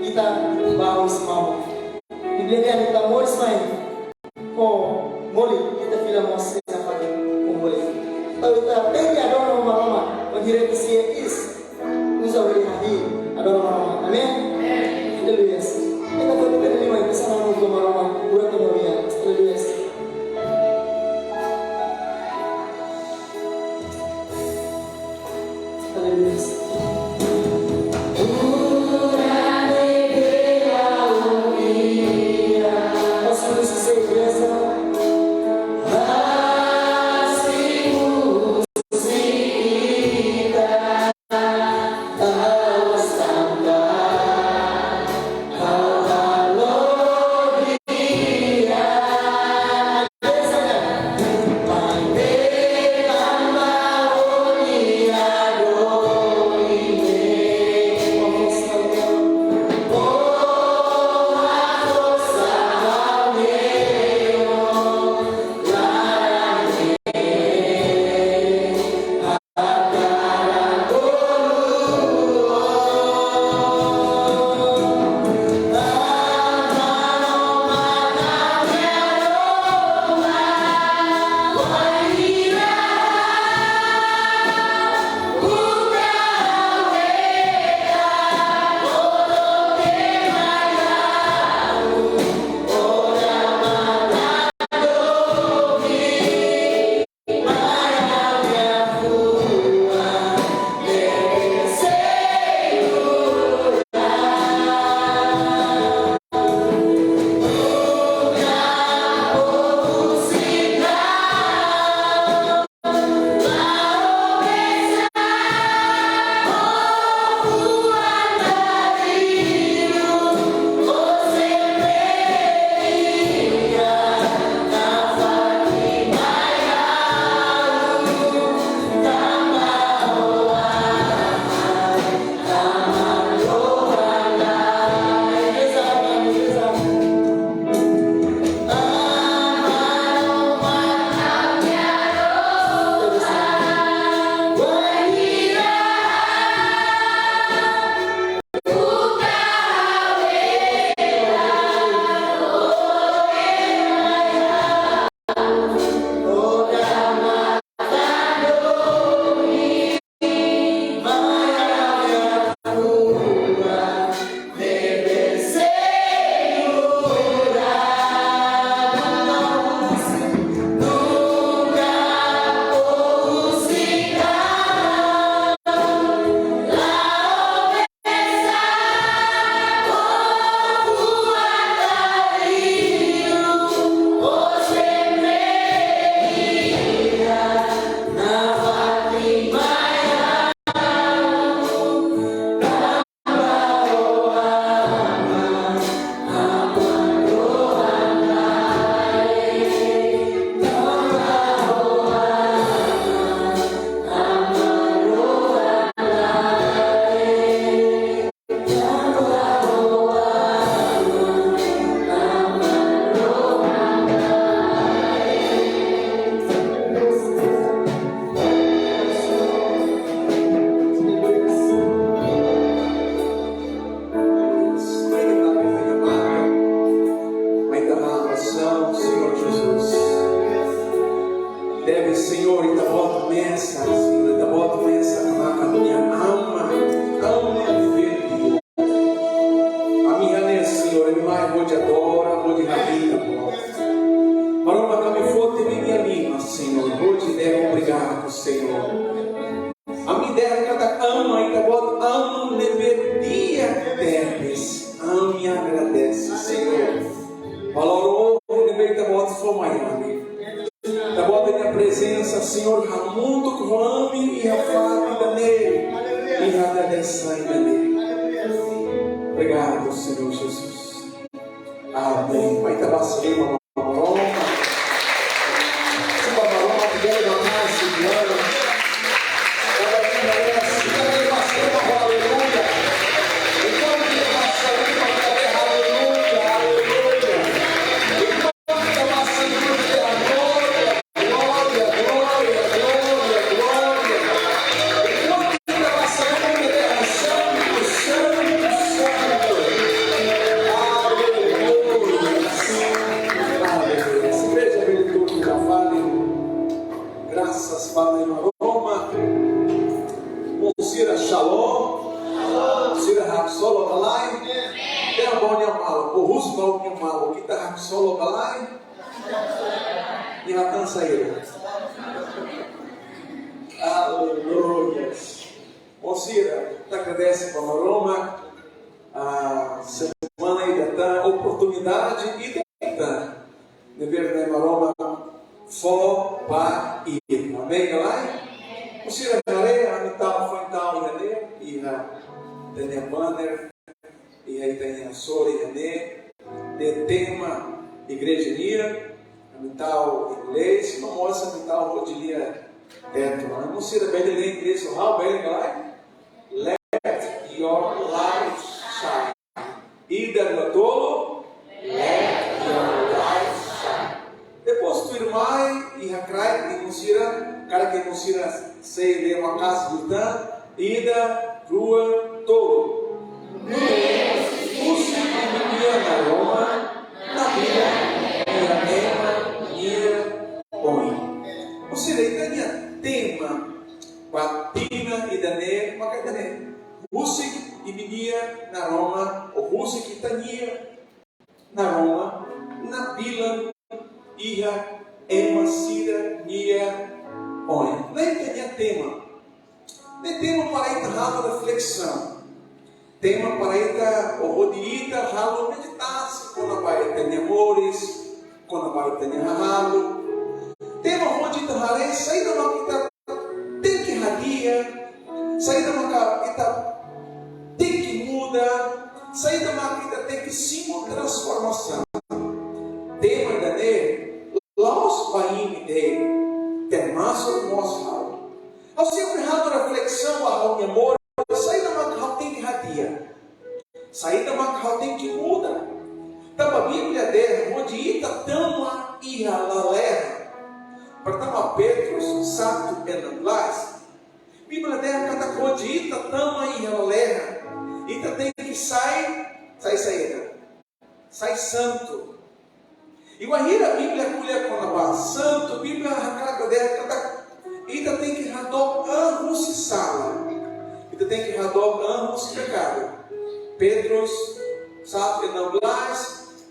kita bawa semua. Dibelikan kita mau ismail, oh boleh kita film masih sampai boleh. Tapi kita pergi ada orang mama, mengira kesian is, usah boleh hadir ada orang mama, amin. Haleluya. Kita pergi ke lima itu sana untuk mama, buat kemuliaan. Haleluya. Haleluya. balai. Tem a bola mal, o russo mal mal, o que tá solo balai. E a cansa ele. Aleluia. Osira, te agradece para Roma a semana e a oportunidade e de ver na Roma for para ir. Amém, galera? Osira, galera, a mitad foi então e tem a banner e aí tem a sora e de tema igreja nia, a mitad inglês, não mostra a mitad rodilia dentro. Não se bem ler inglês, how bem, galera? Let your light shine. Ida no tolo, let your light shine. Depois tu irmão e a crai e musira, cara que musira sei ler uma casa do tan, ida rua tolo. Usi minha na Roma, na vida, minha tema, minha oi. Ou seja, tema batina e dane, maka dane. Usi e minha na Roma, ou usi que tania na Roma, na vila, ia emasira minha oi. Nem tinha tema. Nem tema para ir reflexão. Tema para ir o rodita, ralo meditar-se, quando vai ter amores, quando vai ter ralo. Tema rodita rale, sair da maquita tem que radia, sair da maquita tem que muda, sair da maquita tem que sim transformação. Tema da ne, laos vai dele, ter mais ou menos ralo. Ao sempre ralo reflexão, ao amor. Saída macau tem que radia. Saída macau tem que muda. Então a Bíblia dele, onde ita tama e a lalera, para tama Petros, Santo Enamblas, Bíblia dele cada onde ita tama e a lalera, ita tem que sai saída, sai santo. E a Bíblia colher com a base santo, Bíblia a dele cada ita tem que radar anos e sala. Então tem que radar anos de pecado. Pedros, Santo Enamblas,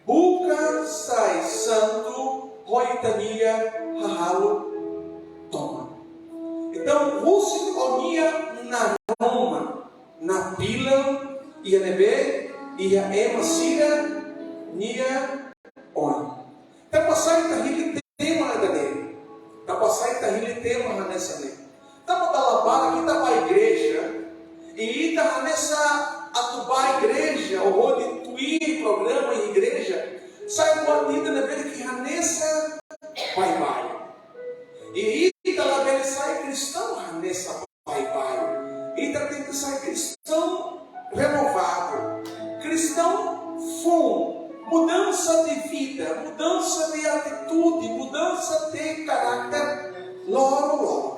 Buca, sai santo, Roitania, Rahalo, toma. Então, Rusiconia na Roma, na Pila, e a Nebe, e a Emasira, Nia, On. Então, passar em Tahili tema dele. Então, passar em Tahili tema nessa lei. Estamos da labara que está a igreja e está nessa atubar igreja, ou rode tuir programa em igreja, sai com a vida na vida que nessa vai. E está lá bem sai cristão nessa vai. E tem que sair cristão renovado, cristão full, mudança de vida, mudança de atitude, mudança de caráter, loro.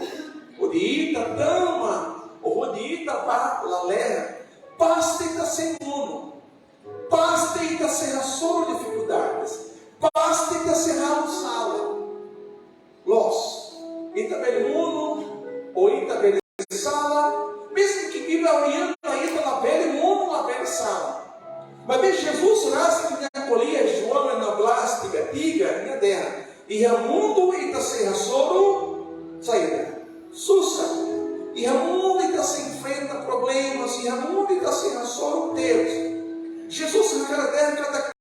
Rodita, dama, o rodita, lalera, basta sem mundo, basta sem solo dificuldades, basta sem sala, los, ita bem mundo, ou ita bem sala, mesmo que Bíblia orienta ita la bem mundo, la bem sala, mas bem Jesus rasga que minha colia, João na blástica, tiga, minha terra, e a mundo ita sem solo, saída. Sussa, e a mundo está se enfrenta problemas, e a mundo está se só Deus. Jesus na cara dela,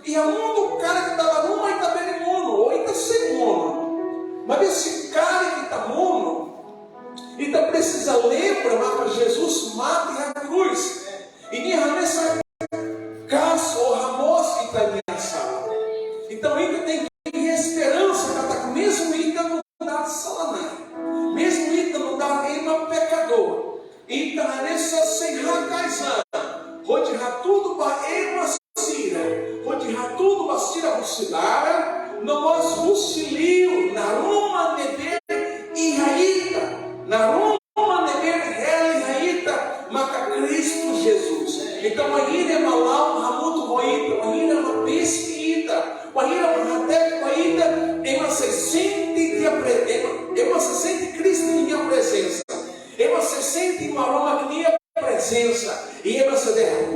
e a mundo o cara que está lá numa está bem mono, ou está sem mono. Mas esse cara que está mono, e está precisa lembrar para Jesus mata a cruz. E nem nessa casa ou ramos que está nessa. Então ele tem que ter esperança, para mesmo ele não dá salanai. Mesmo Ita não dá nenhum pecador, Ita nessa sem racaizan, rodear tudo para emasira, rodear tudo para sira rucilara, não mas rucilio, na Roma neber e raíta, na Roma neber rela e raíta, maca Cristo Jesus. Então aí é malau, ramuto roíta, aí é uma pesquita, aí é uma rateca roíta, é uma 60 de aprender. Você sente Cristo em minha presença. Você sente uma aroma em minha presença. E você der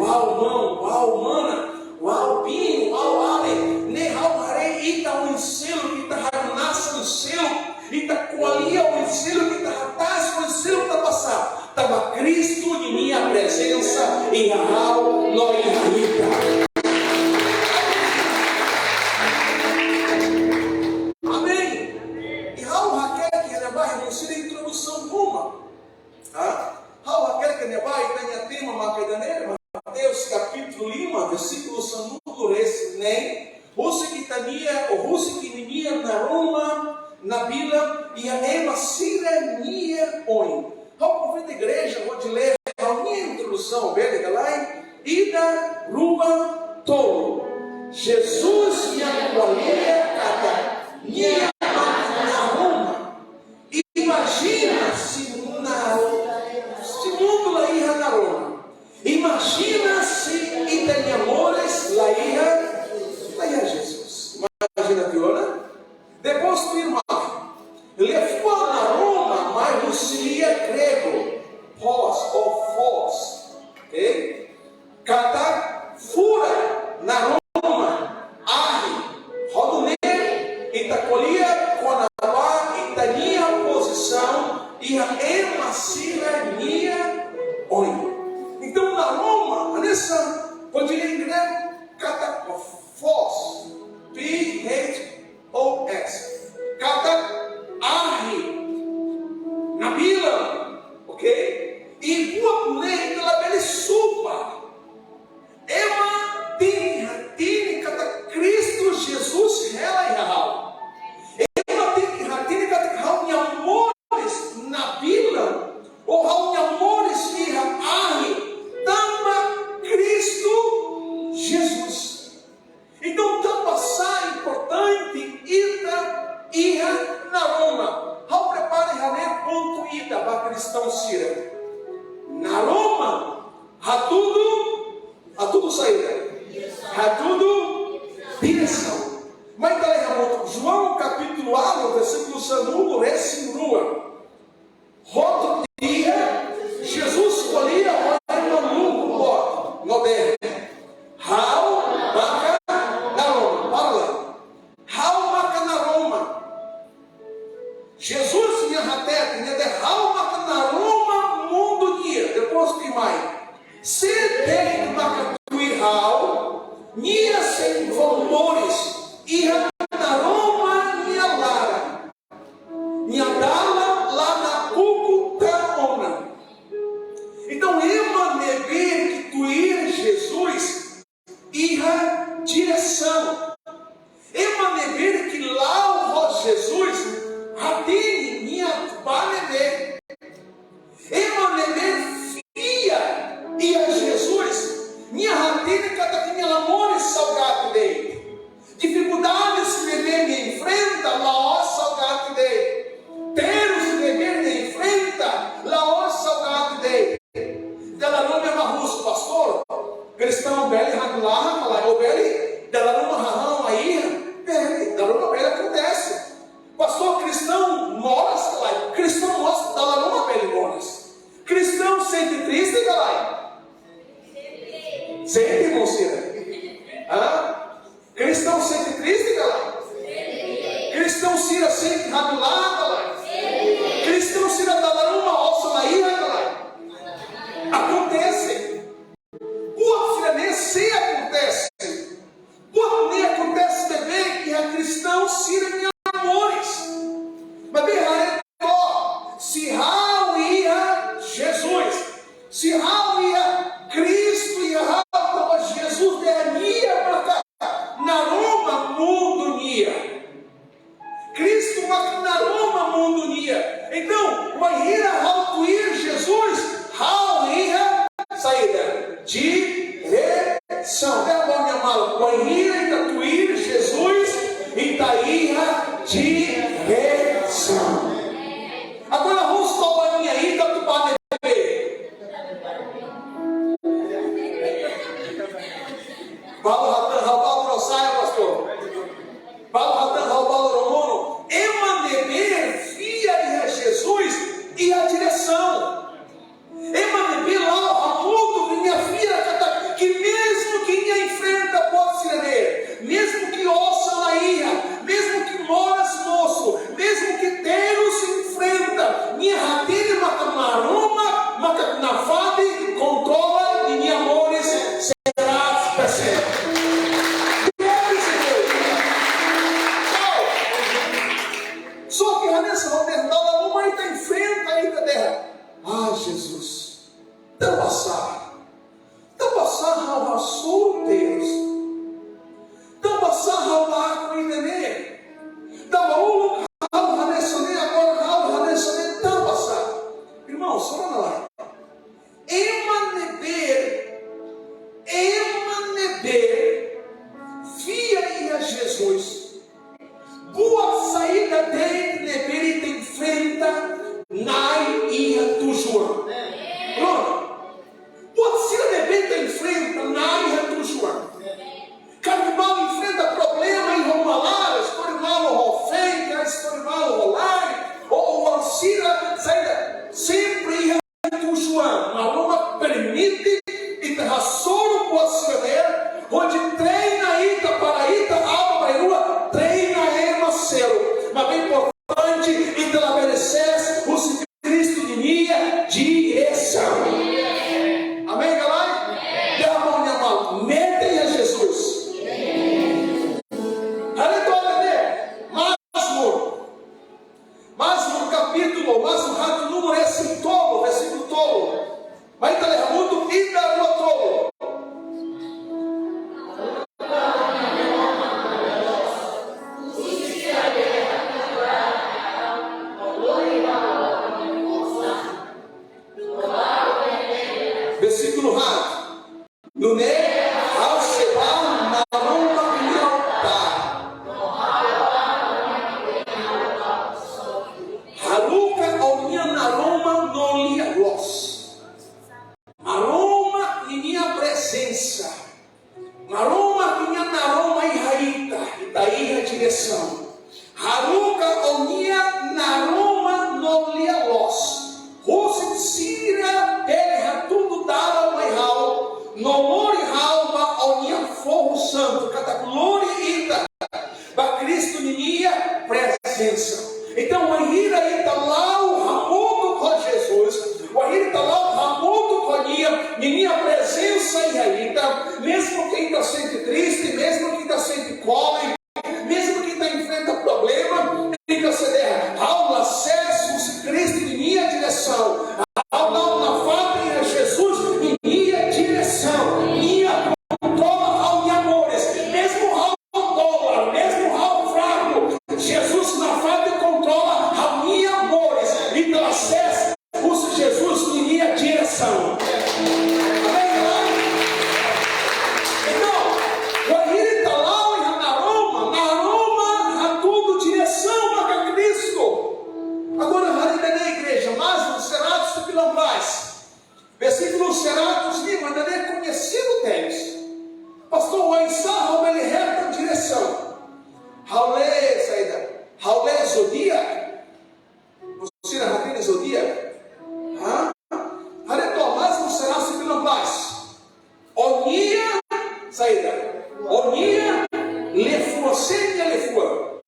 capítulo 5, versículo 9, nem Husikitania ou Husikininia na Roma, na Bila, e a Ema Sirenia Oi. Ao convite da igreja, vou te ler a minha introdução, beleza? Lá, Ida Ruma Tolo. Jesus me acolhia cada minha na Roma. Imagina se mundo lá ia na Roma. Imagina se tem amores lá ia Jesus. Imagina a teoria. Depois do irmão, ele foi na Roma, mas não seria grego, pós ou fós, ok? Cada fura na Roma, Rodonê, Itacolia, Conabá, Itania, posição, e a Emasirania, oi. Então na Roma, nessa, poderia em grego, cada fós, P-H-O-S. Kata na Bila, ok? E buat lei telah beli supa. Ema tini kata Cristo Jesus rela e real. Ema tini kata hal nyamores na Bila ou hal nyamores iha tamba Cristo Jesus. Então também importante ia na Roma. Ao prepare a ponto ida para cristão sira. Na Roma, há tudo saída. Há tudo direção. Mas tá João capítulo 1, versículo 2, resta rua. Outro dia, Jesus escolhia o maluco, no der. How maca na Roma. Para lá. How maca na Roma. Jesus tinha até derrama na Roma mundo dia depois que mais se tem uma hal nia sem valores e na Roma nia lara nia dala lá na cuco ona. Então emaneber que tu ir Jesus ia direção emaneber que lá o Jesus Hatini minha banebe, emaneber fia e a Jesus minha hatini cada minha amores salgado dele, dificuldades que beber me enfrenta lá salgado dele, teros que beber me enfrenta lá salgado dele. Dela nome é marrusso pastor, cristão beli radulaha falar o beli, dela nome rahão aí, beli, dela nome beli acontece. Pastor cristão moras, galai. Cristão mostra, dá lá uma pele moras. Cristão sente triste, galai. Sente, moceira. Cristão sente triste, galai. Cristão sira sente radulada, galai. Cristão sira dá lá uma ossa na ira, galai. Acontece. Boa filha, nem se acontece. Boa nem acontece também que a cristão sira minha amores, mas bem se Raul ia Jesus, se Raul ia Cristo e Raul Jesus dania para cá na Roma mundo nia, Cristo na Roma mundo nia. Então, vai ir a Raul ir Jesus, Raul ia saída direção. É bom minha mala, vai ir ainda tu ir Jesus e daí direção. Agora vamos tomar minha ida do Padre. Paulo Ratan, Raul Rosário, pastor. Paulo Ratan, Raul Romono. Emaneber via Jesus e a direção. Emaneber lá a mundo que minha filha, que mesmo que minha enfrenta pode se ler, mesmo que ouça na ia, mesmo que moras moço, mesmo que Deus se enfrenta, minha ratine macamaruma, macanafade, controla e minha amores será presente. de via a Jesus. Boa saída de neverita enfrenta nai ia tujua. Boa saída neverita enfrenta nai ia tujua. Carnaval enfrenta problema em romalar, estorimal rofenca, estorimal rolar, ou ansira saída sempre ia tujua. Na Roma permite e rassoro poaceler, onde treina ita para ita alma rua, treina Marcelo, mas bem importante, e pela merecer o Cristo de minha direção. Amém, galera? Dê a mão, minha mão, metem a Jesus. Aleluia, Masmur capítulo, Masmur número é assim, tolo, versículo tolo. Mas está levando vida no tolo. Versículo rápido. No ne ao sebar maromba mialtar. Haruka onia naroma no liaros. Aroma em minha presença. Aroma minha naroma e raíta. E daí a direção. Haruka onia naroma no liaros. Rose sira terra tudo dava mai hal. No mori halva onia forro santo. Cada glória ita. Ba Cristo minha presença. Então o ahira ita lá o ramudo com Jesus. O ahira ita lá o ramudo com minha presença e raíta. Mesmo quem está sempre triste, mesmo quem está sempre cobre, mesmo quem está enfrenta problema, tem que ceder ao acesso Cristo em minha direção, ao dar na fada em Jesus em minha direção, minha controla ao minha amores, mesmo ao dólar, mesmo ao fraco, Jesus na fada controla ao minha amores, e pelo acesso usa Jesus em minha direção. Versículo Seratos Lima, ainda nem conhecido deles. Pastor, o ensarro ele reta a direção. Raulé, saída. Raulé Zodíaco. Você não tem Zodíaco? Hareto, mas não será se não faz. Onia, saída. Onia, lefua, seria lefua.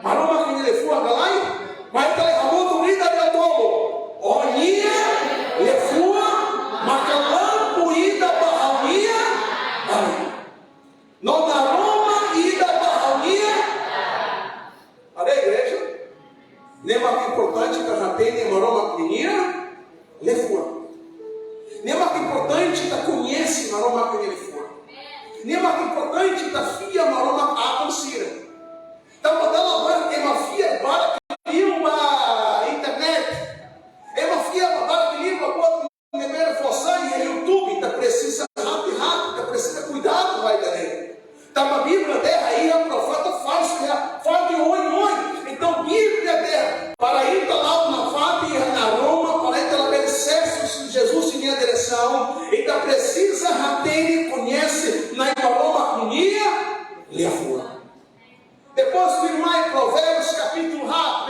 Maroma que lefua, galai. Mas tá levando o líder de tolo. Onia, lefua. Macalampo ida barraunia, não da Roma ida barraunia. Olha a igreja, nem mais importante que já tem nem Roma pequenina, lefua. Nem mais importante que conhece Roma pequenina lefua. Nem mais importante que fia Roma a consira. Então mandando agora que uma fia para que uma internet, é uma fia para que uma primeiro forçar e YouTube, tá precisa rápido, tá precisa cuidado, vai daí. Tá uma Bíblia terra aí, a profeta falso, fala de oi. Então, Bíblia terra, para ir lá na fada e na Roma, para ir lá ver excesso de Jesus em minha direção, então precisa ter e conhece na Roma conia, lhe afua. Depois, firmar em Provérbios, capítulo rápido.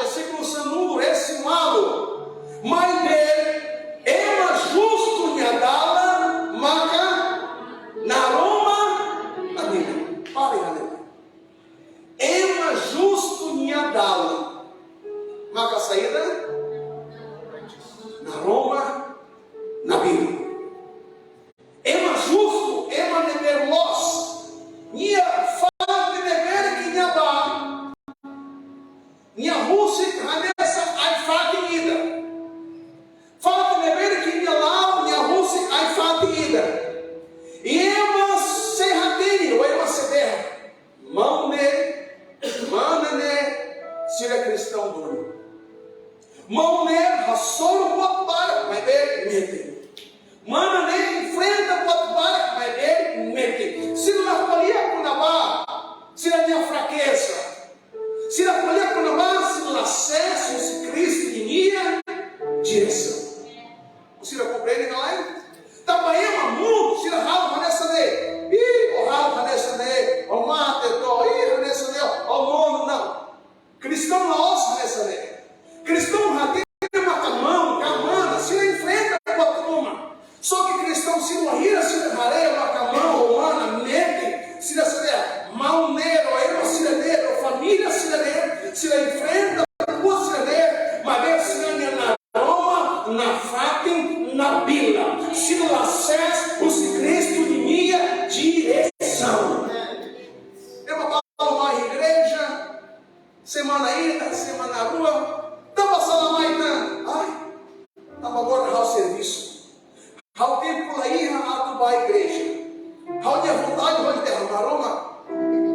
a vontade de derramar aroma.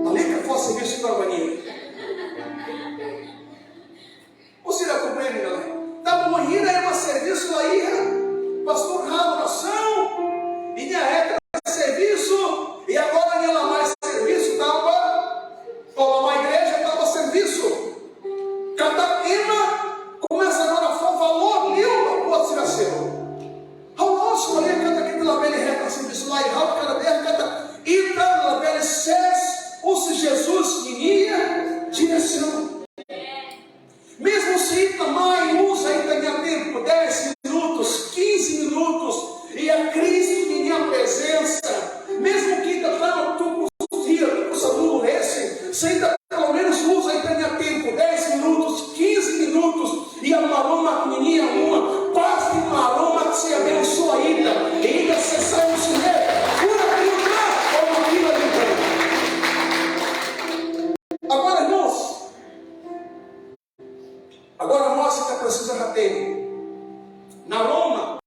Ali que fosse serviço para a banheira. Você já compreende, galera? Da morrida é um serviço aí, pastor, oração, e minha regra é serviço, e agora ela mais serviço, estava, ou uma igreja estava serviço. Cada tema começa agora a falar valor, lindo, pode ser assim. Ao nosso, ali, cada que pela velha reta, serviço lá, e rápido, cada vez, cada, e pela velha sés, ou se Jesus iria direção. Mesmo se também usa e tenha tempo, 10 minutos, 15 minutos, e a Cristo em minha presença, mesmo que tu se ainda pelo menos usa e tenha tempo, 10 minutos, 15 minutos, e a maroma menina uma, paz de maroma que se abençoa ainda, e ainda se sai no cinema, pura vida, ou uma vida de tempo. Agora, irmãos, agora mostra que precisa rater. Na Roma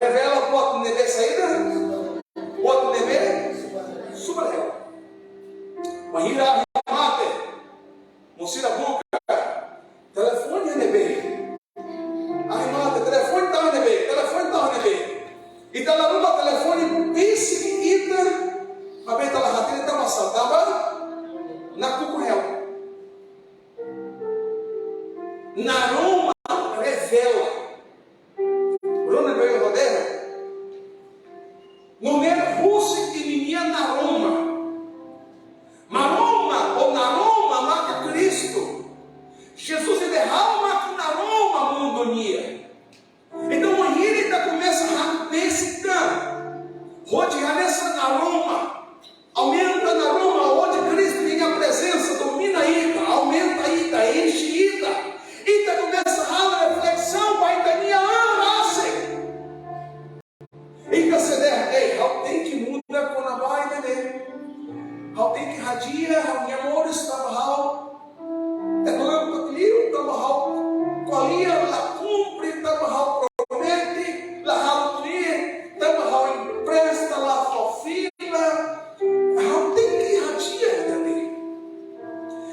revela pode never saída, pode never sobre ela. Mahira mate, Mosira buca, telefone never. Arrimate, telefone tá never. E tá lá no telefone, pense que ita, a beta lá rater tá passando, tava na cucurrela. Na Roma revela. Roma veio rodeia. No meio russo que vinha na Roma. Maroma ou na Roma marca Cristo. Jesus ele derrama na Roma mundonia. Então a irida começa a necessitar. Rodear nessa na Roma. Aumenta na Roma, onde Cristo tem a presença, domina a ida, aumenta a ida, enche a ida. E começa a reflexão, vai ter minha arace. E que se der, ei, how tem que mudar quando a vai entender. How tem que radia, how minha amor estava how. É do eu estava how. Qualia, la cumpre, estava how promete, la how tri, estava how empresta, la fofila. How tem que radia, entender.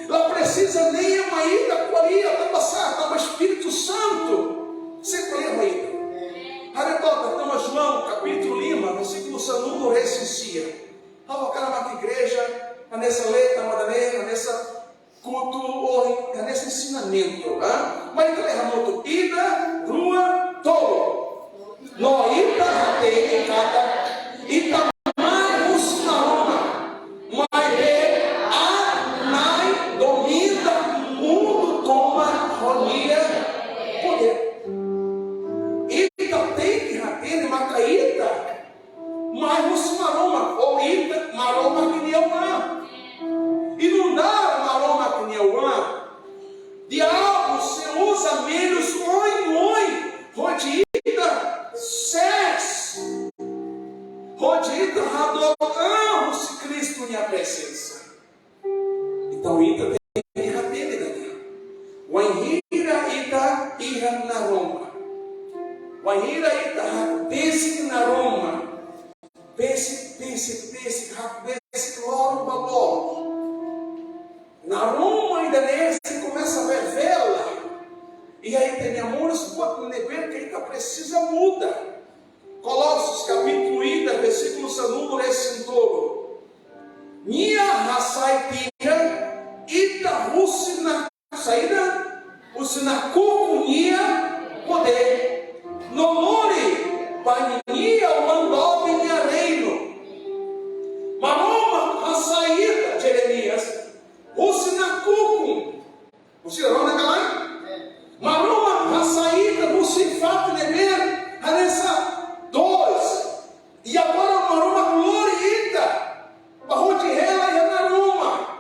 Ela precisa nem uma ida, qualia, estava Espírito Santo. Você colheu uma ida. Aretota, estamos João, capítulo Lima, versículo Sanudo, recensia. Estava aquela na igreja, nessa letra, madalena, nessa culto, nesse ensinamento. Mas ele derramou ida, rua, tolo. No ida, ratei, cada, ida, mais os na Roma. Mas a domina o mundo, toma, rolia, poder. Ita tem que rater uma caída, mas não maroma, ou ita, maroma que nem uma. E não dá maroma que nem uma. Diabo se usa menos oi, rodita, sexo. Rodita, rador, se Cristo minha presença. Então, ita tem que rater, Daniel. O enhira, ita, irra na Roma. O enhira, ita, pense na Roma. Pense, glória, valor. Na Roma, ainda nesse, começa a revela. E aí tem amores, pode ver que ainda precisa muda. Colossos, capítulo 1, versículo 2, esse todo. Minha raça tia, ita rusina saída, usina cucunia poder. No mori, pania o mandou minha reino. Maroma a saída, Jeremias, usina cucum. Você não é galã? Maroma a saída, você faz never, a nessa 2. E agora maroma gloriita. Onde ela é na Roma.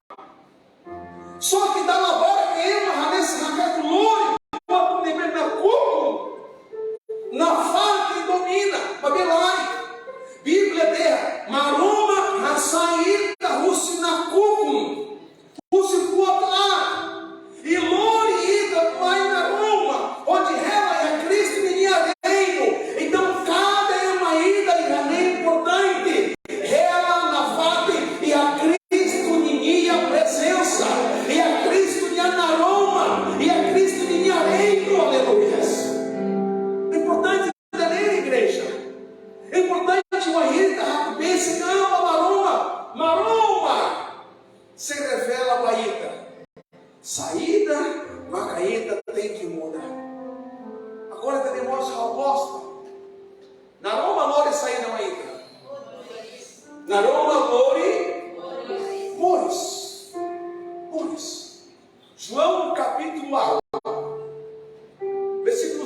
Só que dá uma barra ema nesse raca glória, quando never na cuco, na falta e domina. disse, ama Maruma. Maruma se revela Waíta. Saída, Waíta tem que mudar. Agora temos a oposta. Naroma mori saída Waíta. Naroma mori Mores. João capítulo 1. Versículo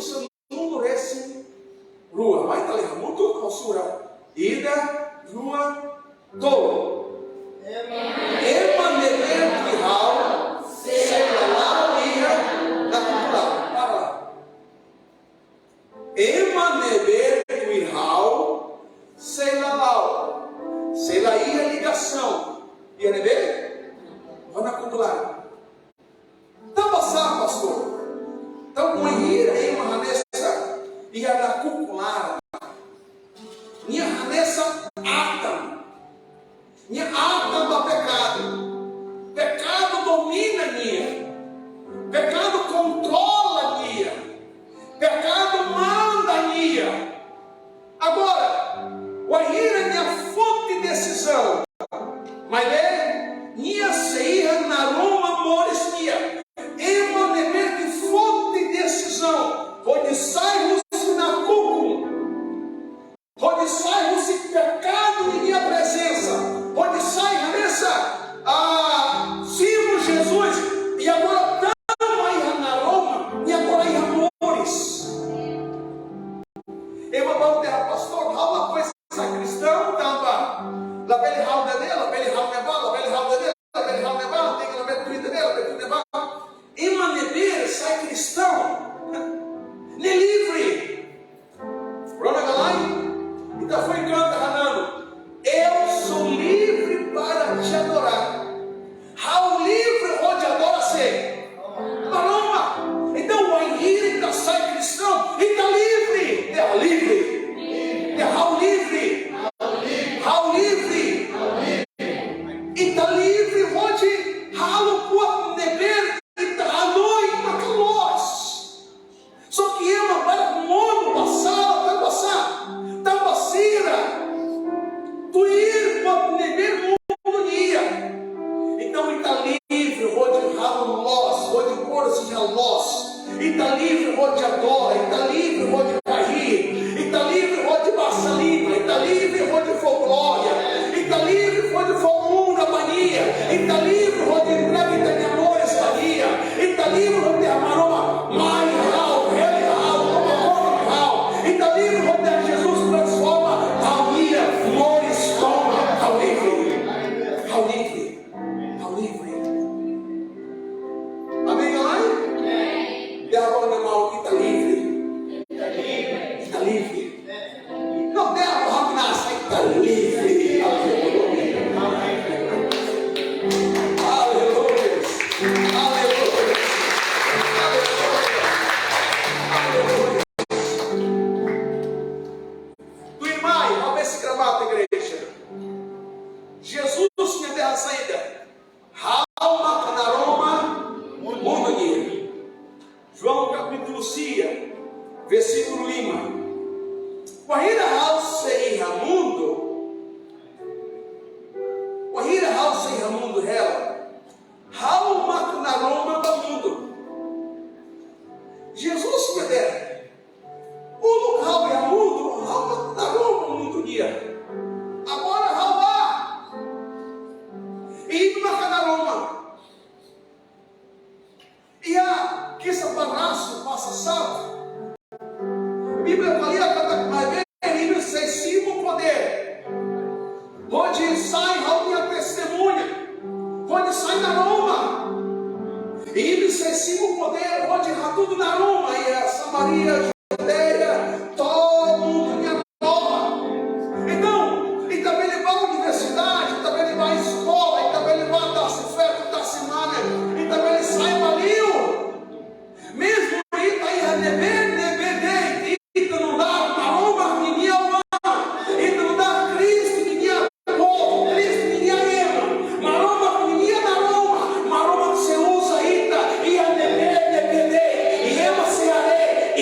1 esse. Rua, vai estar ali, muito costura. Ida, rua, todo. Emaneber Quihal, Selalau, Ia, na cultural. Para lá. Emaneber Quihal, Selalau. Selaí é ligação. Ia neber? Vai na cultural. Então, passar, pastor. Então, com ir aí uma ranessa, ia na cultural. Minha ranessa ata. Minha ata do pecado. Pecado domina minha. Pecado controla minha. Pecado manda minha. Agora, o aí é minha fonte de decisão. Mas é minha seia na Roma mores minha. Ema never de fonte de decisão. Onde sai na cuco. Onde sai o pecado em minha presença. Onde sai nessa sirvo Jesus. E agora estamos aí na Roma. E agora aí amores. Eu vou ter pastor. Uma coisa cristã. Estava lá pele rauda dela. Pele rauda dela. Pele rauda dela. Pele rauda dela. Tem que lá tudo dela. Tudo dela. Emaneber sai cristão. Nem livre. Rona Galai. Então foi canta Hanano. Eu sou livre para te adorar. How livre onde adora-se. Maroma. Então o Ainhirita sai cristão e está livre. É livre. É how livre. How livre. E está livre onde halo por neber e está à noite para calós. Só que eu não para o mundo passar, vai passar. Tambacira, tu ir para neber mundo dia. Então está livre, onde ralo nós, onde porço de nós. Está livre, onde adora. Está livre, onde cair. Está livre, onde passa língua. Está livre, onde for glória. Está livre, onde for mundo a mania. Está livre, onde entrega de amores mania. Está livre, onde a maroma mais real, real. Está livre, onde Jesus transforma a minha flores toma ao livre. Ao livre. Ao livre. Amém, galera? E agora, meu irmão, que está livre. Está livre. Não tem a raminaça, está livre. Aleluia. Do irmão, vamos ver se gravata, igreja. Jesus tinha terra saída. Alma canaroma, mundo guia. João capítulo 6, versículo 5. Wahira house sei mundo. Wahira house sei mundo ela. Alma canaroma do mundo. Jesus tinha terra. O local é mundo, alma canaroma mundo guia. Agora Raulá. E uma canaroma. E a que essa barraço passa salvo. A Bíblia fala que livre excessivo poder. Onde sai a minha testemunha. Onde sai na Roma. E excessivo poder. Onde há tudo na Roma. E a Samaria, Judeia, todo mundo me adora. Então, e também levar a universidade, também levar a escola, e também levar a taça-feira, taça-semana, e também ele sai valio. Mesmo aí, tá aí a neber, e não dá uma Roma, ninguém ama, e não dá Cristo, ninguém povo, Cristo, ninguém ama, maroma, ninguém na Roma, maroma que você usa, e a neber, e ama se are, e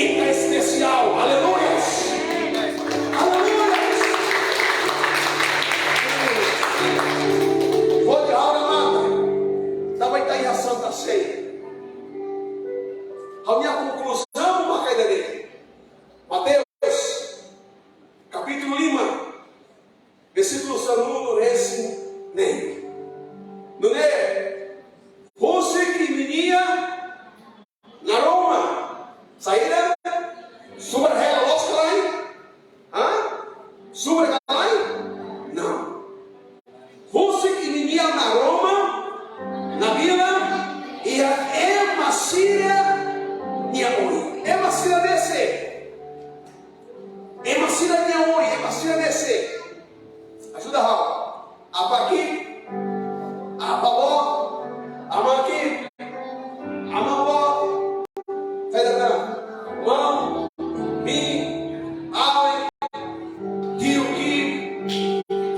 capítulo 5, versículo 1 esse nem. Não é? Você que vinia na Roma, saída sobre a lost line? Sobre a line? Não. Você que vinia na Roma, na vila, e é uma síria minha oi. É uma síria desse. É uma síria minha oi. É uma síria desse. Ajuda a apa aqui, apa bom, ama aqui, ama bom, sai da mão, mi, ai,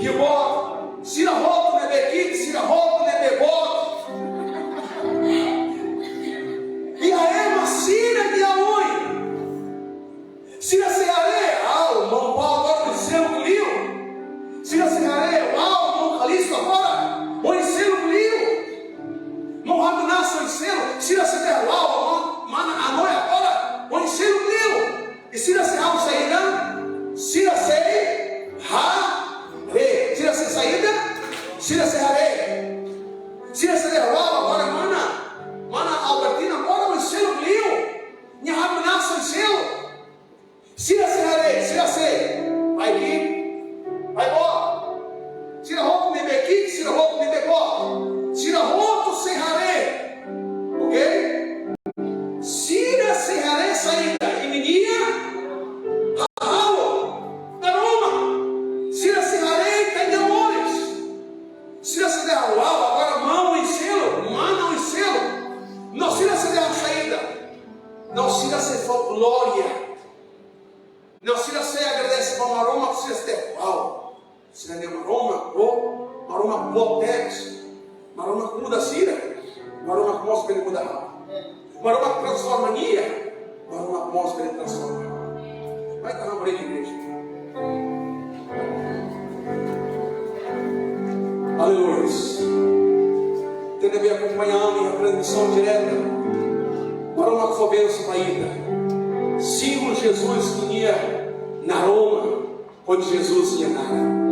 que bom, sira roupa nebe aqui, sira roupa nebe bom, e aí uma sira de aoi, sira se areia, o mão pau agora do céu do rio. Sira se areia, não caliço agora, o selo do rio, não raminaço o selo, sira se der mana a noite agora, o selo do rio, e sira se ha saída, sira se ha re, sira se saída, sira se hare, sira se der agora, mana Albertina agora, o selo do rio, não raminaço o selo, sira se hare, sira se, vai aqui. Vai embora. Tira a roupa de bequim, tira a roupa de begó. Tira a roupa sem haré. Ok? Tira sem haré saída. E menina, a água, na Roma. Tira sem haré e tem amores. Tira se der o agora mão e selo. Mano e selo. Não tira se der a saída. Não tira se for glória. Não tira se agradece para uma Roma, tira se der uau. Se não é uma Roma Plotex, uma Roma que muda a Síria, uma Roma que mostra que ele muda a alma, uma Roma que transforma a guia, uma Roma que mostra que ele transforma a alma. Vai estar na parede de igreja. Aleluia. Tem que me acompanhar em a transmissão direta. Uma Roma que foi bênção para a ida. Siga Jesus que ia na Roma, onde Jesus ia nada.